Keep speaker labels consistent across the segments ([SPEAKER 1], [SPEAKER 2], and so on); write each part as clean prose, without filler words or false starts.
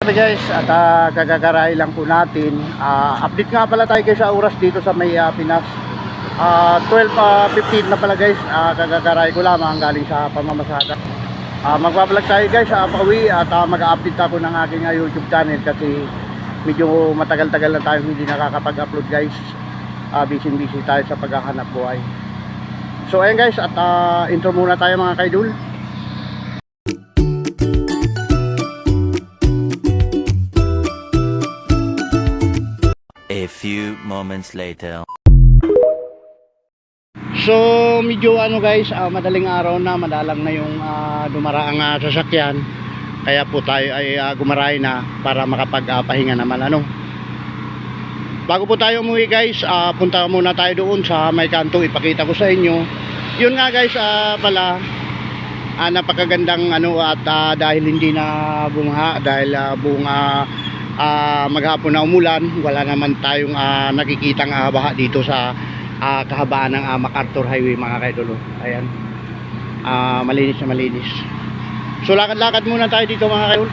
[SPEAKER 1] Guys, at kagagaray lang po natin. Update nga pala tayo guys sa oras dito sa may Pinas. 12:15 na pala guys. Kagagaray ko lamang galing sa pamamasada. Magbablog tayo guys sa pauwi at mag-update ako ng aking YouTube channel kasi medyo matagal-tagal na tayo hindi nakakapag-upload guys. Busy tayo sa paghahanap buhay. So ayan guys, at intro muna tayo mga kaidol.
[SPEAKER 2] A few moments later.
[SPEAKER 1] So medyo guys, madaling araw na, madalang na yung dumaraang sasakyan. Kaya po tayo ay gumaray na para makapagpahinga naman Bago po tayo umuwi guys, punta muna tayo doon sa may kanto, ipakita ko sa inyo. Yun nga guys, pala napakagandang at dahil hindi na bungha, dahil buong maghapon na umulan, wala naman tayong nakikitang baha dito sa kahabaan ng MacArthur Highway mga kaidolo. Ayan, malinis na malinis. So lakad-lakad muna tayo dito mga kaidolo.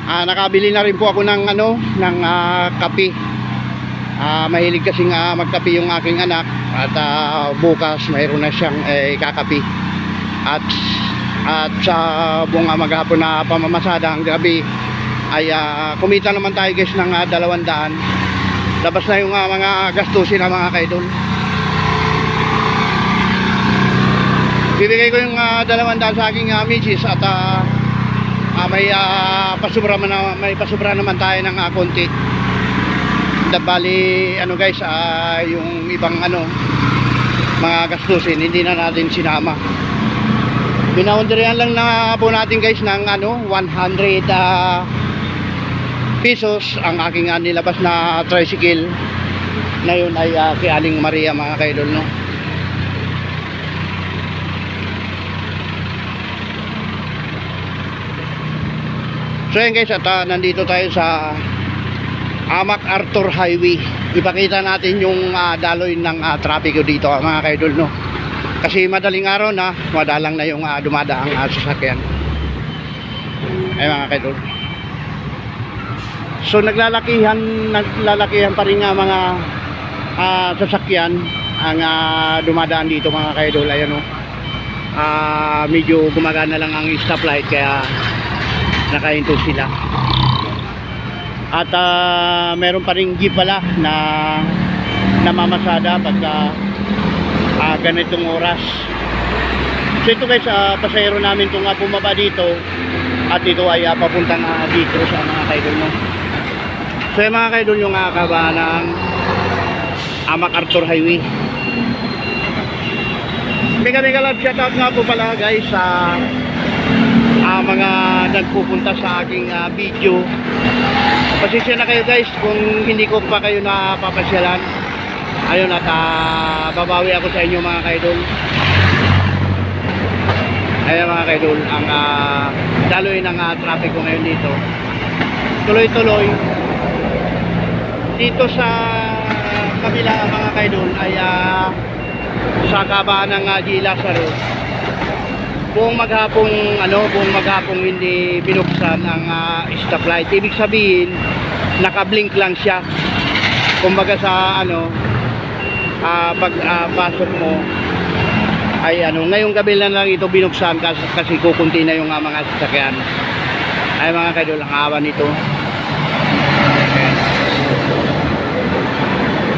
[SPEAKER 1] Nakabili na rin po ako ng kape. Mahilig kasing magkape yung aking anak at bukas mayroon na siyang kakape. At sa buong maghapon na pamamasada ang gabi ay kumita naman tayo guys ng 200. Labas na yung mga gastusin ng mga kaidol. Bibigay ko yung 200 sa aking misis at may pasubra naman tayo ng konti. Bali guys, yung ibang mga gastusin hindi na natin sinama. Binaunderian lang na po natin guys ng 100 pesos ang aking nilabas na tricycle na yun ay kay Aling Maria mga kaidol So yan guys, at nandito tayo sa MacArthur Highway. Ipakita natin yung daloy ng trapiko dito mga kaidol kasi madaling araw na, madalang na yung dumadaang sasakyan. Ay mga kaidol. So naglalakihan pa rin nga mga sasakyan ang dumadaan dito mga kaidol. Ayan medyo gumagana lang ang stoplight kaya nakahinto sila. At meron pa rin jeep pala na namamasada pagka ganitong oras. So ito guys, pasahero namin itong bumaba dito at ito ay papuntang dito sa mga kaidol So yung mga kaidol yung kahabaan ng MacArthur Highway. Mega love shoutout nga po pala guys sa mga nagpupunta sa aking video. Pasensya na kayo guys kung hindi ko pa kayo napapasyalan. Ayun, at babawi ako sa inyo mga kaidol. Ayun mga kaidol, ang daloy ng traffic ko ngayon dito. Tuloy-tuloy dito sa kabila mga kaidol ay sa kabaan ng G. Lazaro. Buong maghapong hindi binuksan ang stoplight. Ibig sabihin nakablink lang siya. Kumbaga sa pasok mo ay ngayong gabi lang ito binuksan kasi kukunti na yung mga sasakyan. Ay mga kaidol, ang awa nito.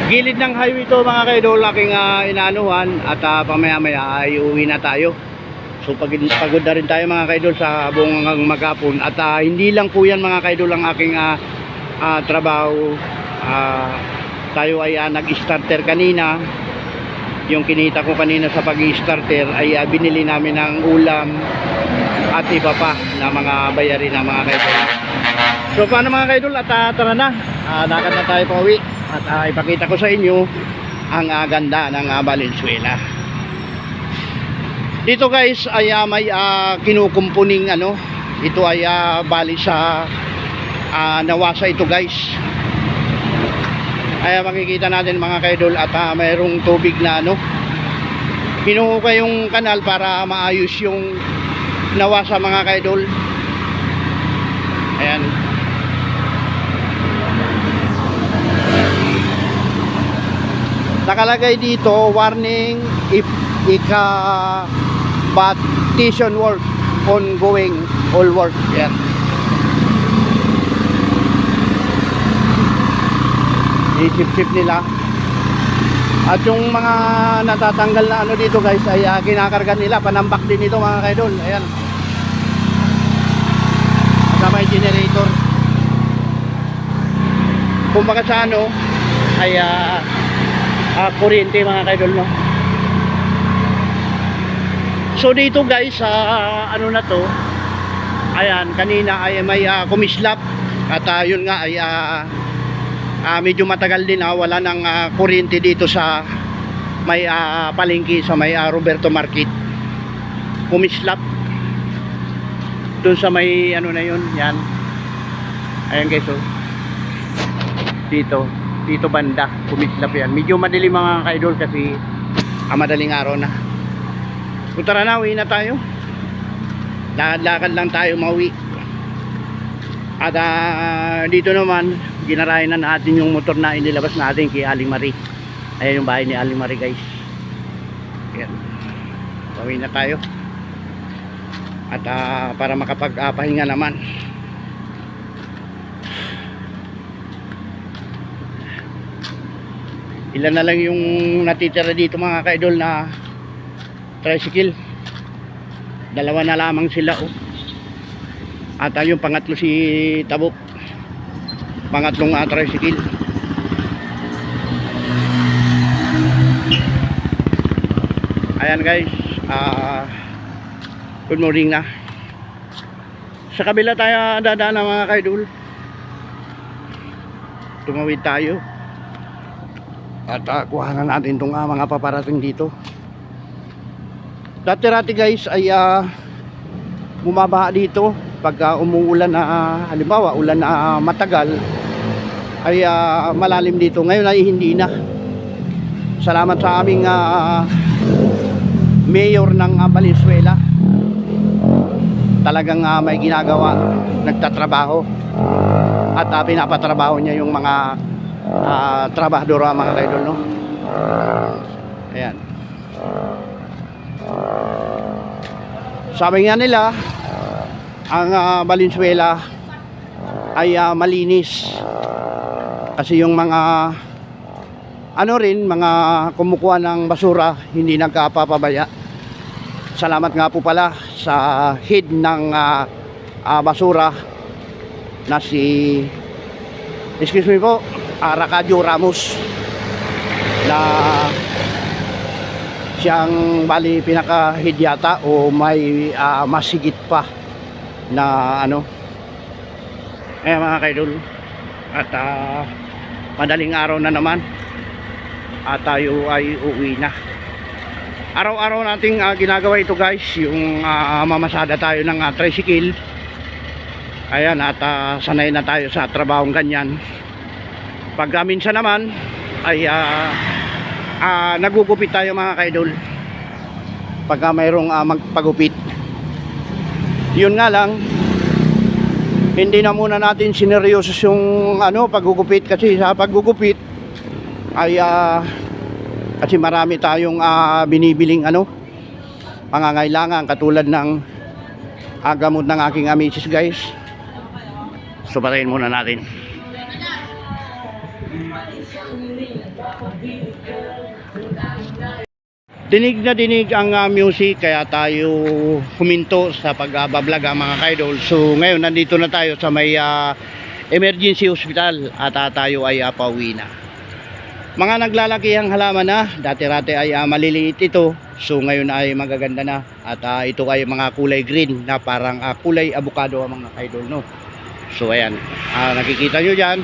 [SPEAKER 1] Gilid ng highway to mga kaidol, aking inaanuhan at pamaya-maya ay uwi na tayo. So pagod na rin tayo mga kaidol sa buong maghapon at hindi lang po yan mga kaidol ang aking trabaho. Tayo ay nag-starter kanina. Yung kinita ko kanina sa pag-starter ay binili namin ng ulam at iba pa na mga bayarin na mga kaidol. So paano mga kaidol, at tara na, lakad na tayo pauwi at ipakita ko sa inyo ang ganda ng Valenzuela. Dito guys ay may kinukumpuning ito ay bali sa Nawasa ito guys. Ay makikita natin mga kaidol at mayroong tubig na kinuha yung kanal para maayos yung nawasa mga kaidol. Ayan. Nakalagay dito, warning if baptism work ongoing, all work. Yan. Isip-sip nila. At yung mga natatanggal na ano dito guys ay kinakarga nila, panambak din ito mga kaidol. Ayan. At may generator. Kumbaga sa ano ay kuryente mga kaidol, no. So dito guys ano na to, ayan, kanina ay may kumislap at yun nga ay medyo matagal din wala ng kuryente dito sa may palengke sa may Roberto Market. Kumislap dun sa may ano na yun, yan. Ayan guys, oh. Dito banda, kumislap yan. Medyo madilim mga kaidol kasi madaling araw na. So tara na, uwi na tayo. Lakad lang tayo mauwi. At dito naman, ginarayan na natin yung motor na inilabas natin kay Aling Marie. Ayan yung bahay ni Aling Marie guys. Ayan. Uwi na tayo. At para makapagpahinga naman. Ilan na lang yung natitira dito mga kaidol na tricycle. Dalawa na lamang sila, oh. At yung pangatlo si Tabok. Pangatlong tricycle. Ayan guys, good morning na. Sa kabila tayo dadaan na mga kaidol. Tumawid tayo. At kuhanan natin itong mga paparating dito. Dati-rati guys ay bumaba dito pag umuulan na halimbawa ulan na matagal ay malalim dito. Ngayon ay hindi na. Salamat sa aming mayor ng Valenzuela. Talagang may ginagawa, nagtatrabaho at pinapatrabaho niya yung mga trabahador mga kaidol, no? Ayan. Sabi nga nila ang Valenzuela ay malinis kasi yung mga ano rin, mga kumukuha ng basura hindi nagkapapabaya. Salamat nga po pala sa head ng basura na si, excuse me po, Arcadio Ramos, na siyang bali pinaka-head yata o may masigit pa na ano. Mga kaidol, at madaling araw na naman at tayo ay uuwi na. Araw-araw nating ginagawa ito guys, yung mamasada tayo ng tricycle. Ayan, at sanay na tayo sa trabahong ganyan. Pagka minsan naman ay nagugupit tayo mga kaidol pagka mayroong magpagupit. Yun nga lang, hindi na muna natin sineryoso yung paggugupit kasi sa paggugupit ay kasi marami tayong binibiling pangangailangan katulad ng gamot ng aking misis guys. So patayin muna natin. Dinig na dinig ang music kaya tayo huminto sa pagbablog mga kaidol. So ngayon nandito na tayo sa may emergency hospital at tayo ay pauwi na. Mga naglalaki ang halaman na, dati-rati ay maliliit ito. So ngayon ay magaganda na at ito ay mga kulay green na parang kulay avocado ang mga kaidol, no. So ayan, nakikita nyo dyan.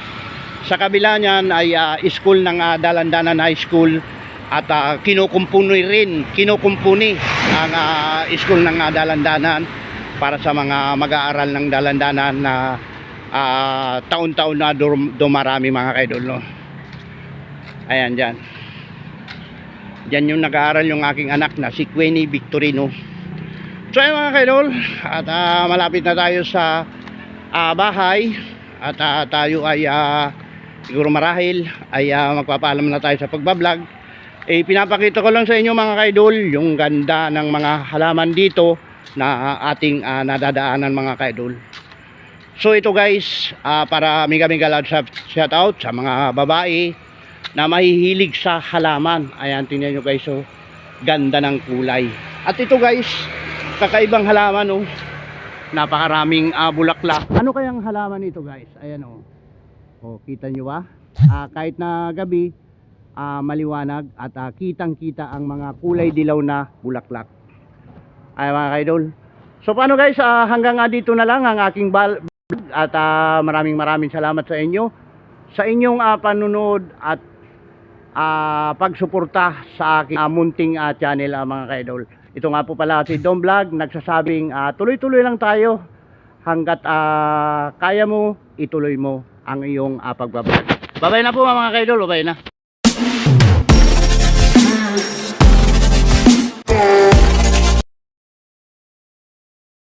[SPEAKER 1] Sa kabila niyan ay school ng Dalandanan High School at kinukumpuni ang school ng Dalandanan para sa mga mag-aaral ng Dalandanan na taon-taon na dumarami mga kaidol, no. Ayan dyan. Dyan yung nag-aaral yung aking anak na si Queenie Victorino. So ayun mga kaidol, at malapit na tayo sa bahay. At tayo ay siguro marahil ay magpapaalam na tayo sa pagbablog. Pinapakita ko lang sa inyo mga kaidol yung ganda ng mga halaman dito na ating nadadaanan mga kaidol. So ito guys, para mega loud shout out sa mga babae na mahihilig sa halaman. Ayan, tingnan nyo guys, so ganda ng kulay. At ito guys, kakaibang halaman, oh. Napakaraming bulaklak. Ano kayang halaman ito guys? Ayan, oh. Oh, kita nyo ba? Kahit na gabi, maliwanag at kitang kita ang mga kulay dilaw na bulaklak. Ay mga kaidol. So paano guys, hanggang dito na lang ang aking at maraming salamat sa inyo sa inyong panunod at pagsuporta sa aking munting channel mga kaidol. Ito nga po pala si Dom Vlog, nagsasabing tuloy-tuloy lang tayo hanggat kaya mo, ituloy mo ang iyong pagbablog. Bye-bye na po mga kaidol, bye-bye na.